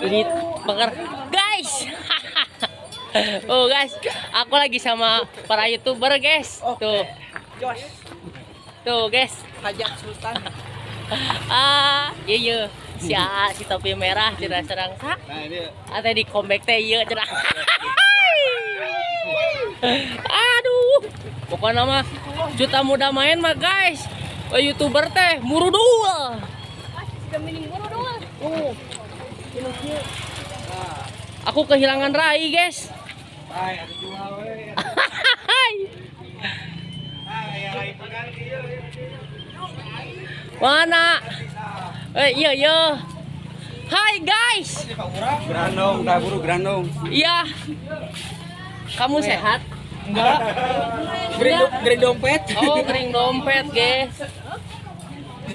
Ini bakar guys. Oh guys, aku lagi sama para YouTuber guys. Tuh. Tuh guys. Hajat Sultan. Iya. Si topi merah cenah serang sa. Nah ini Ate di comeback teh ieu cenah. Aduh. Pokoknya mah juta muda main mah guys. YouTuber teh murudul. Aku kehilangan Rai guys. ay ada jual we. Mana? Iya. Hai guys. Grandong, buru grandong. Iya. Kamu sehat? Enggak. Green dompet. Oh, kering dompet, guys.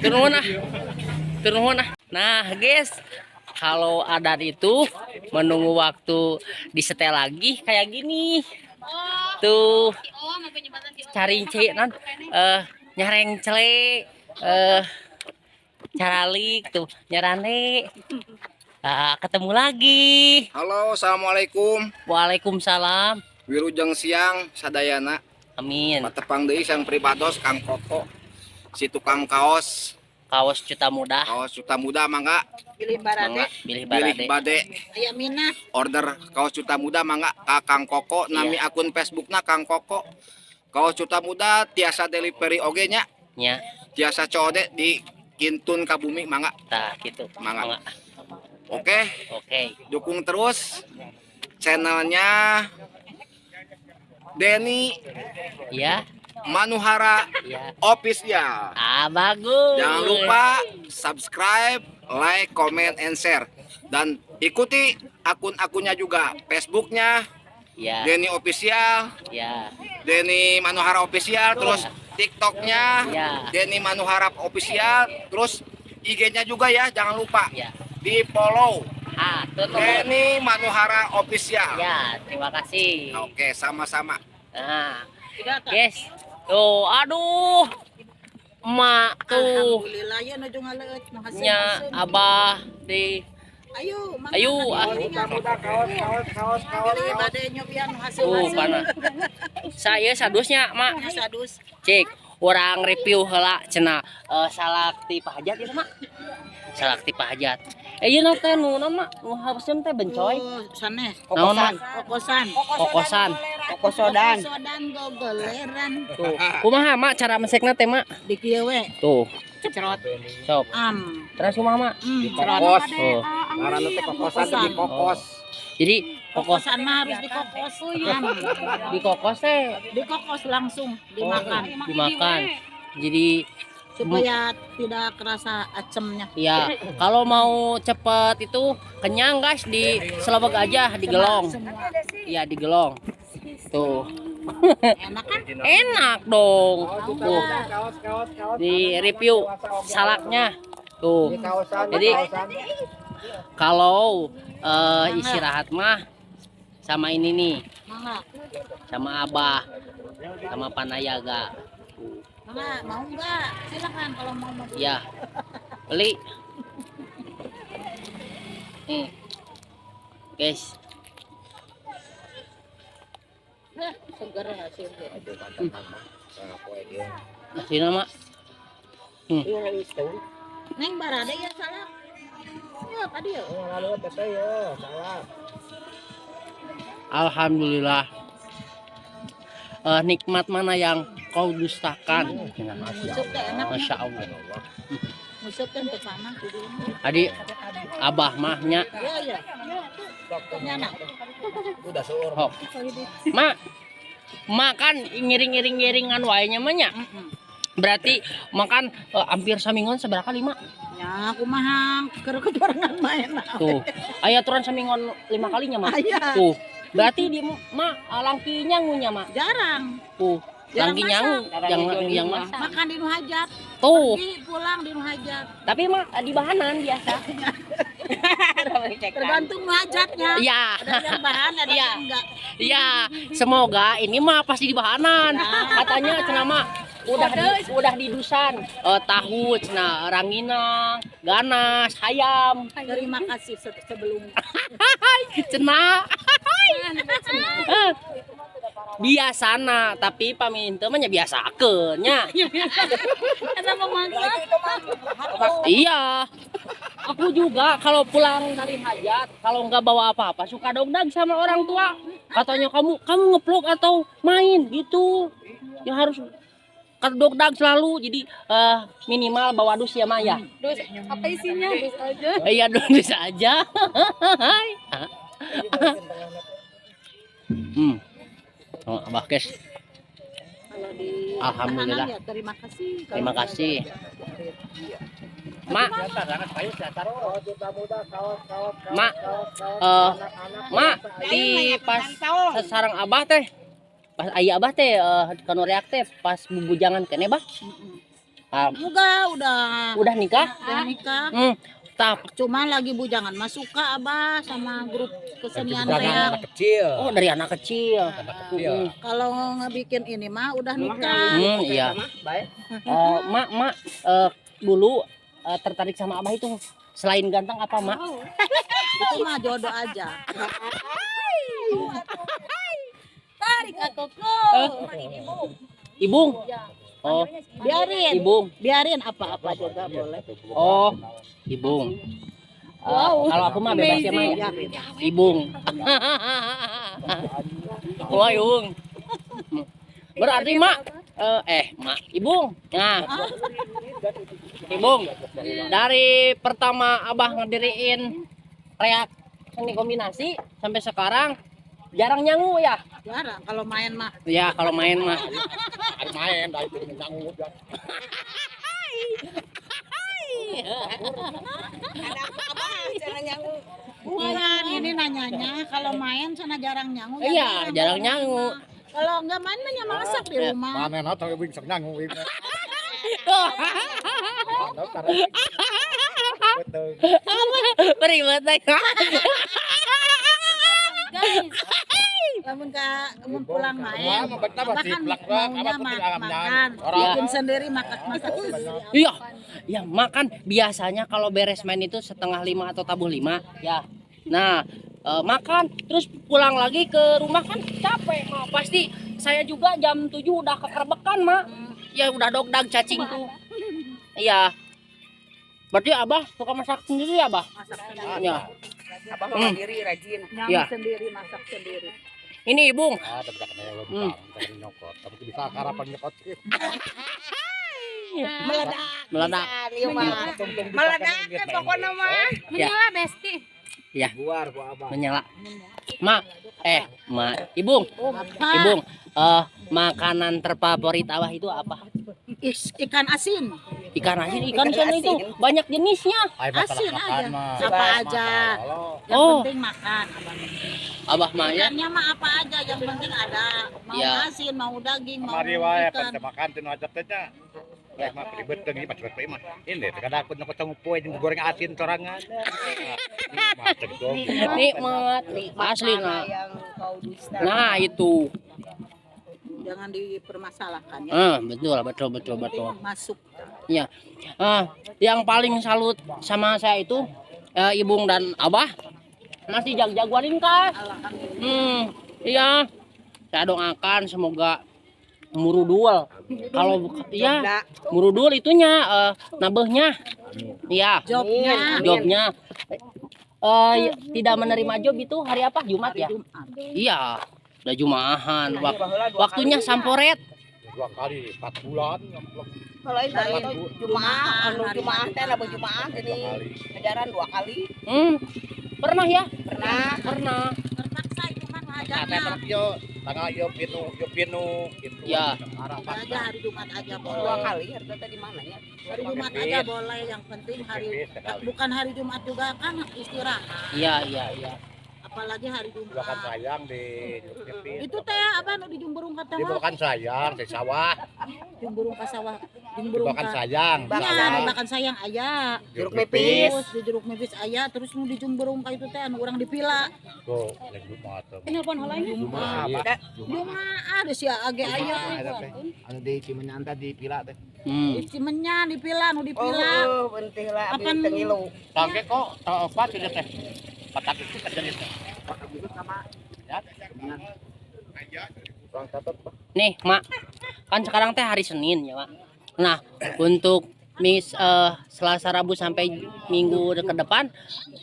Turun ah. Nah, guys, kalau adan itu menunggu waktu disetel lagi kayak gini. Tuh. Cari nan nyareng cele caralik tuh nyarane. Ketemu lagi. Halo, assalamualaikum. Waalaikumsalam. Wilujeng siang sadayana. Amin. Matepang deui sang pribados Kang Koko. Si tukang kaos Juta muda. Kaos juta muda mangga. Pilih barade, Bilih Pilih barade. bade. aya minat. Order kaos juta muda mangga ka Kang Koko. Nami akun Facebookna Kang Koko. Kaos juta muda tiasa delivery oge nya. Nya, Tiasa coode di Kintun Kabumi mangga. tah gitu. Mangga. Oke, Oke. dukung terus channelnya Denny Ya, Manuhara ya. Official. Bagus. Jangan lupa subscribe, like, comment, and share. Dan ikuti akun-akunnya juga. Facebooknya Ya, Denny Official, ya. Denny Manuhara Official. Terus TikToknya Ya. Denny Manuhara Official. Terus IG-nya juga ya, jangan lupa Ya. di follow. Tutup. Denny Manuhara Official. Ya, terima kasih. Oke, sama-sama. Nah, guys. Tuh, aduh. Emak tuh Alhamdulillah ya nu ngaleut nu hasil. nya Abah di Ayo, mangga. Ayo, Kaos. Pilih bade nyobian nu hasil. mana? Saya sadusnya, Mak. Sadus. Cek, orang review heula cenah salak ti pahajat ya, Mak. Salak ti pahajat. Ieu na teh nu nama nu harusnya teh bencoy. Oh, sanes. Naon, Mak? Kokosan. Kokosan. Kokosodan gogoleran. Tuh, kumaha Mak cara mesekna teh, Mak? Di kieu we. Tuh, Cerot. sok. Am. Terus kumaha, Mak? Cerot. Kokos. Oh. Ngaranna teh kokosan teh di kokos. Jadi kokos Kokosan mah harus dikokos. Am. di kokos teh Dikokos langsung dimakan. dimakan. Jadi Supaya tidak kerasa acemnya. ya, kalau mau cepet itu kenyang guys di selobek aja digelong. Semua. Iya, digelong. Tuh. Enak kan? Enak dong. Tuh. Di review salaknya. Tuh. Jadi kalau istirahat mah sama ini nih, Mangga. sama Abah, sama Panayaga. Mangga, mau enggak? Silakan kalau mau beli. Ya, beli. Nih, guys. Segar hasilnya. Kasih nama. Neng barade ya salah. Ya tadi ya. Alhamdulillah. Nikmat mana yang kau dustakan? Musuk teh enak. Masya Allah. Musuk kan teu panah kudu. Adi, Abah mahnya. Ya. Nyana. Udah seueur. Hok. Mak, makan ngiring-ngiring-ngiringan wae mah nya. Berarti makan hampir samingon seberapa kali, Mak? Ya kumaha keur kebarengan main. Tuh. Aya aturan samingon 5 kalinya, Mak. Aya. Tuh. Berarti di Mak langki nyangunya, Mak. Jarang. Tuh. Jarang Langki nyangu yang masak. Makan di nu hajat. Tuh. Pergi pulang di nu hajat. Tapi Mak di bahanan biasa. Tergantung nu hajatnya. Iya. Ada yang bahan, ada yang enggak. Iya, semoga ini mah pasti di bahanan. Katanya cenah mah udah di dusan. Tahu cenah ranginang, ganas, hayam. Terima kasih sebelumnya. Cenah. Biasana, tapi paminta mah nya biasakeun nya. Karena memaksa. Iya. Aku juga kalau pulang dari hajat, kalau nggak bawa apa-apa suka dongdag sama orang tua. Katanya kamu ngeplok atau main gitu. Ya harus dongdag selalu. Jadi minimal bawa dus ya Maya. Dus apa isinya? Dus aja. Iya dus aja. Oh, Abah Kes. Kalau di Alhamdulillah. tahanan ya terima kasih. Terima kasih. Mak, Mak, Mak di pas sarang Abah teh, pas ayah Abah teh, kanu reak teh pas bubujangan kene Bah. Udah nikah? Udah nikah. Tap. Cuma lagi bujangan mah suka Abah sama grup kesenian Dari reak. anak kecil. Oh dari anak kecil. Kalau ngebikin ini mah udah nikah. Iya. Mak, dulu tertarik sama Abah itu selain ganteng apa Mak? Itu mah jodoh aja. Tarik aku Ibung. Oh, biarin apa-apa juga boleh. oh, Ibung. Kalau aku mah bebas ya Mak. Ibung. Wah, Ibung. Berarti Mak, Mak, Ibung. Nah, Ibung. Dari pertama Abah ngediriin reak seni kombinasi sampai sekarang jarang nyangu ya? Jarang kalau main mah. Ya, kalau main mah. Ada main dari nyangu. Bukan ini nanyanya kalau main sana jarang nyangu. Iya, jarang nyangu. Kalau nggak main mah masak di rumah. Mana atau wing sok nyangu wing. Beribet Guys, kamu pulang main, bahkan maunya makan, bikin sendiri masak sendiri. Iya, ya makan biasanya kalau beres main itu 4:30 atau tabuh 5 ya. Nah, makan terus pulang lagi ke rumah kan capek mah. Pasti saya juga jam 7 udah kekerbekan mak. Ya udah dogdag cacing tuh. Iya. Berarti Abah suka masak sendiri ya, Abah? Masak sendiri. Ya. Abah mau mandiri rajin. Nyanyi Ya. sendiri, masak sendiri. Ini Ibung. Ada bedak nyokot. Tapi bisa harapan nyokot. Meledak. Meledak ke pokoknya mah. Ya. Menyala Besti. Ya, Luar ku Abah. menyala. Mak, Ibung. Apa? Ibung, makanan terfavorit Abah itu apa? Ikan asin. Ikan asin, ikan sana itu banyak jenisnya. Ay, masalah Asin makan aja. mah. Apa aja. Yang Oh. penting makan. Abah mah ya. Ikannya mah apa aja, yang penting ada. Mau Ya. asin, mau daging, mau Mari wae ikan. pan makan tinu ajak teh nya. Ya mah ribet teh pas pas mah. Ini kada aku nak tong poe jeung goreng asin sorangan. Macet dong. Nikmat, asli nah. Yang kau dusta. Nah, itu. Jangan dipermasalahkan ya. Betul. Masuk. Ya. Yang paling salut sama saya itu Ibung dan Abah masih jagoanin kah? Alhamdulillah. Iya. Saya doakan semoga murudul. Kalau iya, murudul itunya nabehnya. Iya. Jobnya. Tidak menerima job itu hari apa? Jumat ya? Jumat. Iya. Udah Jumaahan. Waktunya samporet. 2 kali 4 bulan. Kalau itu Jumaah, Jumaah teh lah Jumaah jadi ajaran 2 kali. Pernah ya? Pernah. Terpaksa itu kan Kata wajarnya. tenan yo tanggal yo pinu gitu. Ya. Arah Udah aja hari Jumat aja 2 boleh. kali harga tadi mana ya? Hari Jumat aja boleh, yang penting hari bukan hari Jumat juga kan istirahat. Iya. apalagi hari Bukan Jumat. sayang di Juruk Itu teh apa nu di Jumberung ka teh? Di bukan sayang di sawah. Jumberung ka sawah. Jumberung Bukan ka. sayang. Nya sawah. di Bakan Sayang aya. Jeruk nipis. Terus di Jeruk Nipis aya, terus nu di Jumberung ka itu teh anu urang dipila. Tuh, yang Jumat tuh. Nelpon heula nya. Jumaah ada sia age aya. Anu di Cimenyan tadi pila teh. Cimenyan dipila nu dipila. Oh, bentih lah abis Apaan? tengilu. Sangke kok apa tidak teh? Patak itu kan jadi teh. Ya. Nih mak, kan sekarang teh hari Senin ya mak. Nah untuk Selasa Rabu sampai minggu ke depan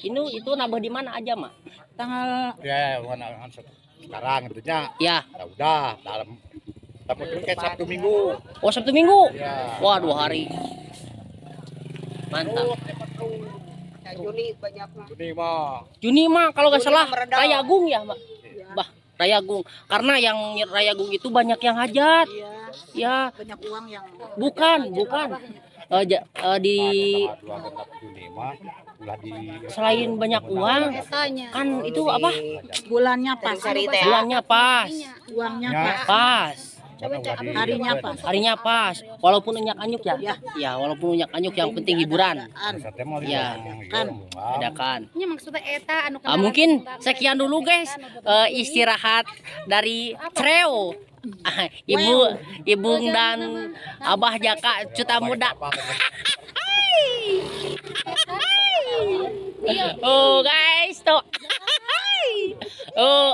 itu nambah di mana aja mak? Tanggal Ya, mana sekarang tentunya. Ya, Ya udah dalam tapi kayak Sabtu Minggu. oh Sabtu Minggu. Ya. Wah 2 hari. Mantap. Ya, Juni banyak mah. Ini mah Juni mah kalau nggak Juni salah mah meredah. Rayagung ya mak. Bah Rayagung. Karena yang Rayagung itu banyak yang hajat. ya Ya banyak uang yang bukan. Di dua genap Juni mah ulah di selain banyak uang kan itu apa? bulannya pas. Sari teh. Bulannya pas. Uangnya Ya. pas. Pas. Harinya pas. Harinya pas. Walaupun unyak anyuk ya. Ya, walaupun unyak anyuk yang penting hiburan. Ya, kan. Bedakan. Nya maksudnya eta anu Mungkin sekian dulu guys istirahat dari Creo. Ibu dan Abah Jaka Cuta Muda. Oh guys, tuh. Oh,